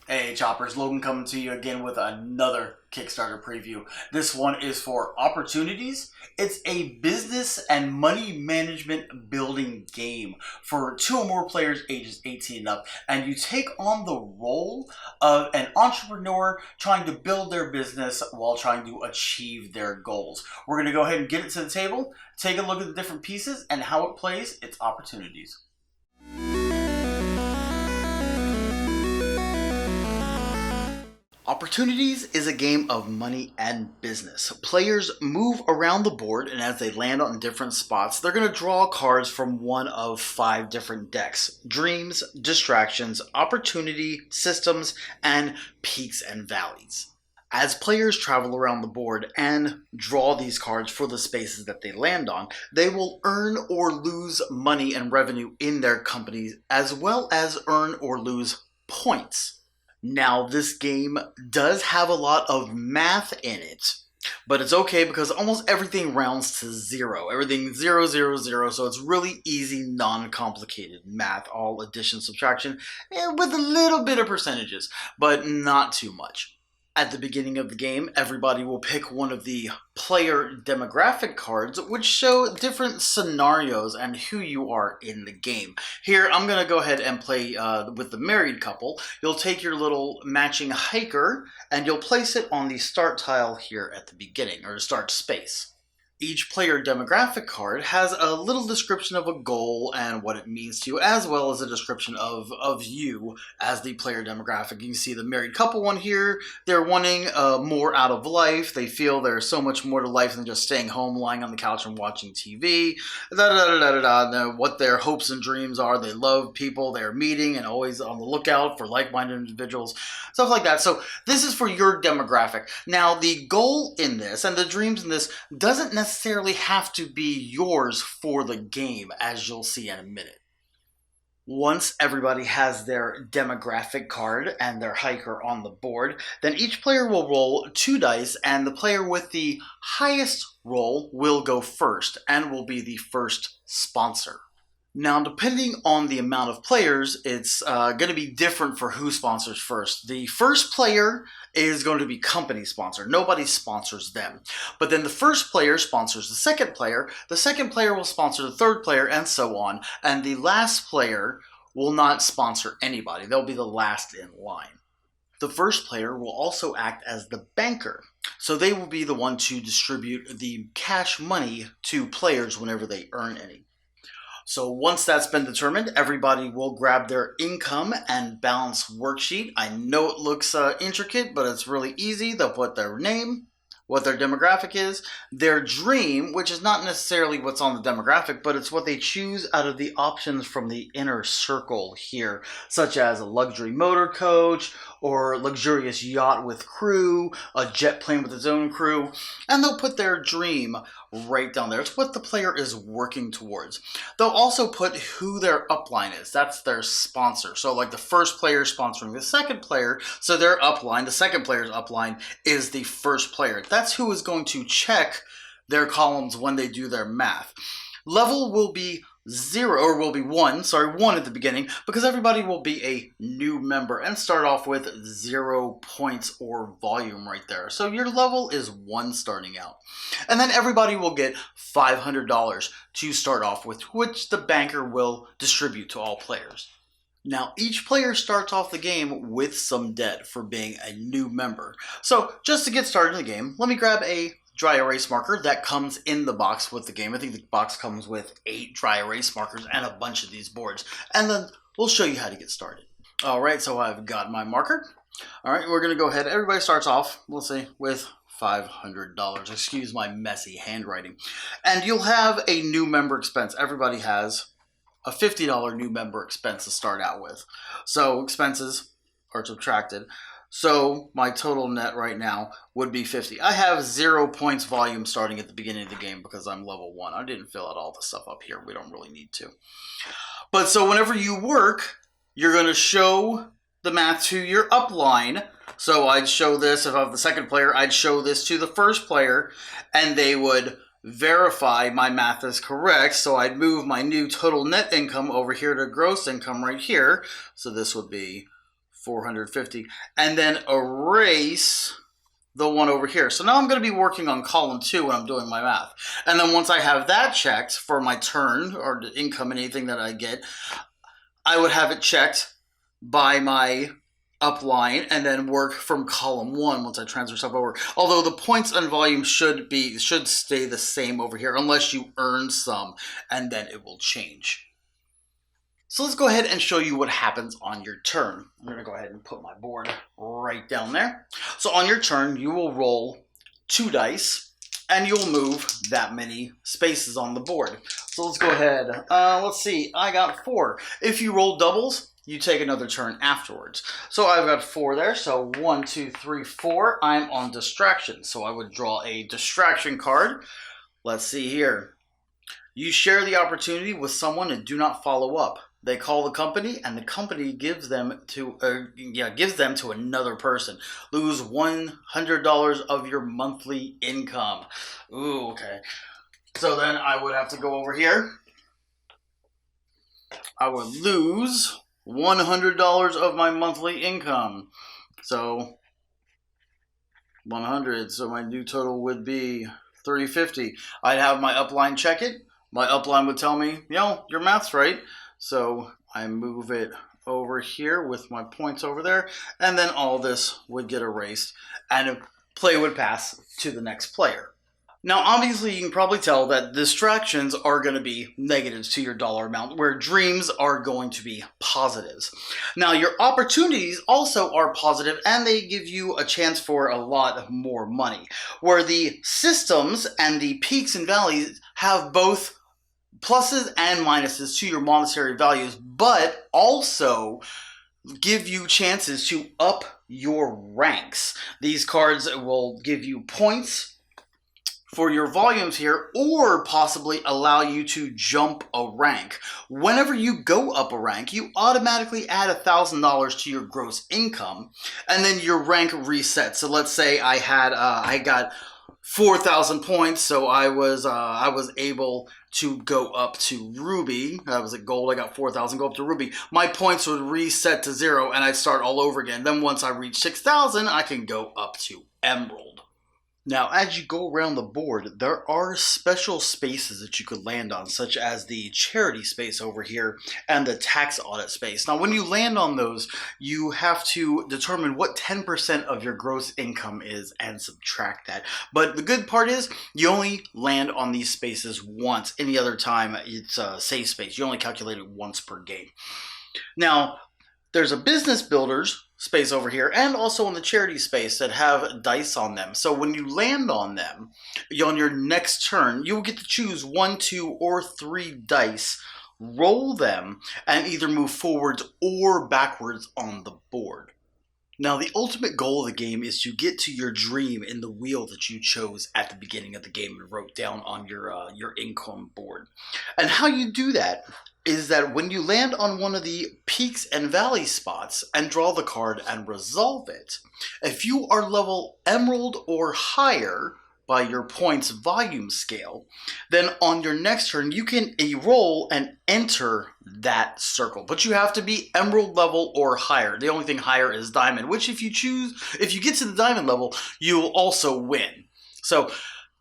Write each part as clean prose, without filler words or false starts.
Hey Choppers, Logan coming to you again with another Kickstarter preview. This one is for Opportunities. It's a business and money management building game for 2 or more players ages 18 and up. And you take on the role of an entrepreneur trying to build their business while trying to achieve their goals. We're going to go ahead and get it to the table, take a look at the different pieces and how it plays. It's Opportunities. Opportunities is a game of money and business. Players move around the board, and as they land on different spots, they're going to draw cards from one of 5 different decks: Dreams, Distractions, Opportunity, Systems, and Peaks and Valleys. As players travel around the board and draw these cards for the spaces that they land on, they will earn or lose money and revenue in their companies, as well as earn or lose points. Now, this game does have a lot of math in it, but it's okay because almost everything rounds to 0. Everything 0, 0, 0, so it's really easy, non-complicated math, all addition, subtraction, and with a little bit of percentages, but not too much. At the beginning of the game, everybody will pick one of the player demographic cards, which show different scenarios and who you are in the game. Here, I'm going to go ahead and play with the married couple. You'll take your little matching hiker, and you'll place it on the start tile here at the beginning, or start space. Each player demographic card has a little description of a goal and what it means to you, as well as a description of you as the player demographic. You can see the married couple one here. They're wanting more out of life. They feel there's so much more to life than just staying home, lying on the couch and watching TV. What their hopes and dreams are. They love people they're meeting and always on the lookout for like-minded individuals, stuff like that. So this is for your demographic. Now, the goal in this and the dreams in this doesn't necessarily have to be yours for the game, as you'll see in a minute. Once everybody has their demographic card and their hiker on the board, then each player will roll 2 dice, and the player with the highest roll will go first and will be the first sponsor. Now, depending on the amount of players, it's going to be different for who sponsors first. The first player is going to be company sponsored. Nobody sponsors them. But then the first player sponsors the second player will sponsor the third player, and so on. And the last player will not sponsor anybody. They'll be the last in line. The first player will also act as the banker. So they will be the one to distribute the cash money to players whenever they earn any. So once that's been determined, everybody will grab their income and balance worksheet. I know it looks intricate, but it's really easy. They'll put their name, what their demographic is, their dream, which is not necessarily what's on the demographic, but it's what they choose out of the options from the inner circle here, such as a luxury motor coach, or luxurious yacht with crew, a jet plane with its own crew, and they'll put their dream right down there. It's what the player is working towards. They'll also put who their upline is. That's their sponsor. So like the first player sponsoring the second player, so their upline, the second player's upline, is the first player. That's who is going to check their columns when they do their math. Level will be 0, or will be 1 at the beginning, because everybody will be a new member and start off with 0 points or volume right there. So your level is 1 starting out. And then everybody will get $500 to start off with, which the banker will distribute to all players. Now, each player starts off the game with some debt for being a new member. So just to get started in the game, let me grab a dry erase marker that comes in the box with the game. I think the box comes with 8 dry erase markers and a bunch of these boards. And then we'll show you how to get started. All right, so I've got my marker. All right, we're going to go ahead. Everybody starts off, we'll say, with $500. Excuse my messy handwriting. And you'll have a new member expense. Everybody has a $50 new member expense to start out with. So expenses are subtracted. So my total net right now would be 50. I have 0 points volume starting at the beginning of the game because I'm level 1. I didn't fill out all the stuff up here. We don't really need to. But so whenever you work, you're going to show the math to your upline. So I'd show this, if I'm the second player, I'd show this to the first player, and they would verify my math is correct. So I'd move my new total net income over here to gross income right here. So this would be 450, and then erase the one over here. So now I'm going to be working on column 2 when I'm doing my math. And then once I have that checked for my turn or the income and anything that I get, I would have it checked by my upline and then work from column 1 once I transfer stuff over. Although the points and volume should stay the same over here unless you earn some, and then it will change. So let's go ahead and show you what happens on your turn. I'm going to go ahead and put my board right down there. So on your turn, you will roll 2 dice, and you'll move that many spaces on the board. So let's go ahead. Let's see. I got 4. If you roll doubles, you take another turn afterwards. So I've got 4 there. So 1, 2, 3, 4. I'm on distraction. So I would draw a distraction card. Let's see here. You share the opportunity with someone and do not follow up. They call the company, and the company gives them to another person. Lose $100 of your monthly income. Ooh, okay. So then I would have to go over here. I would lose $100 of my monthly income. So 100. So my new total would be $350. I'd have my upline check it. My upline would tell me, your math's right. So I move it over here with my points over there, and then all this would get erased, and play would pass to the next player. Now, obviously, you can probably tell that distractions are going to be negatives to your dollar amount, where dreams are going to be positives. Now, your opportunities also are positive, and they give you a chance for a lot more money, where the systems and the peaks and valleys have both pluses and minuses to your monetary values, but also give you chances to up your ranks. These cards will give you points for your volumes here, or possibly allow you to jump a rank. Whenever you go up a rank, you automatically add $1,000 to your gross income, and then your rank resets. So let's say I got 4,000 points, so I was able to go up to Ruby. That was at gold. I got 4,000, go up to Ruby. My points would reset to 0, and I'd start all over again. Then once I reach 6,000, I can go up to Emerald. Now, as you go around the board, there are special spaces that you could land on, such as the charity space over here and the tax audit space. Now, when you land on those, you have to determine what 10% of your gross income is and subtract that. But the good part is you only land on these spaces once. Any other time, it's a safe space. You only calculate it once per game. Now, there's a business builders space over here, and also in the charity space that have dice on them. So when you land on them, on your next turn, you will get to choose 1, 2, or 3 dice, roll them, and either move forwards or backwards on the board. Now, the ultimate goal of the game is to get to your dream in the wheel that you chose at the beginning of the game and wrote down on your income board. And how you do that is that when you land on one of the peaks and valleys spots and draw the card and resolve it, if you are level Emerald or higher by your points volume scale, then on your next turn you can roll and enter that circle. But you have to be Emerald level or higher. The only thing higher is Diamond, which if you get to the Diamond level, you'll also win. So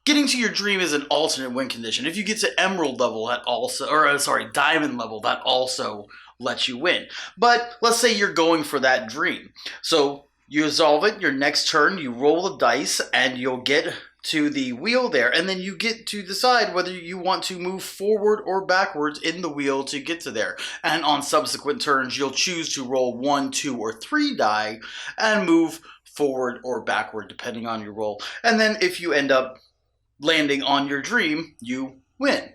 getting to your dream is an alternate win condition. If you get to Emerald level, Diamond level, that also lets you win. But let's say you're going for that dream. So you resolve it, your next turn, you roll the dice, and you'll get to the wheel there, and then you get to decide whether you want to move forward or backwards in the wheel to get to there. And on subsequent turns, you'll choose to roll 1, 2, or 3 die and move forward or backward depending on your roll. And then if you end up landing on your dream, you win.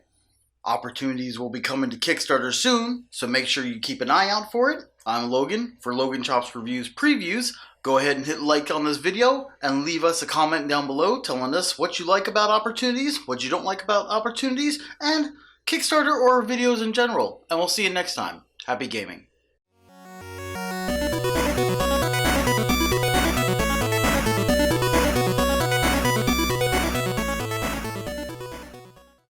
Opportunities will be coming to Kickstarter soon, so make sure you keep an eye out for it. I'm Logan for Logan Chops Reviews Previews. Go ahead and hit like on this video and leave us a comment down below telling us what you like about opportunities, what you don't like about opportunities, and Kickstarter or videos in general. And we'll see you next time. Happy gaming.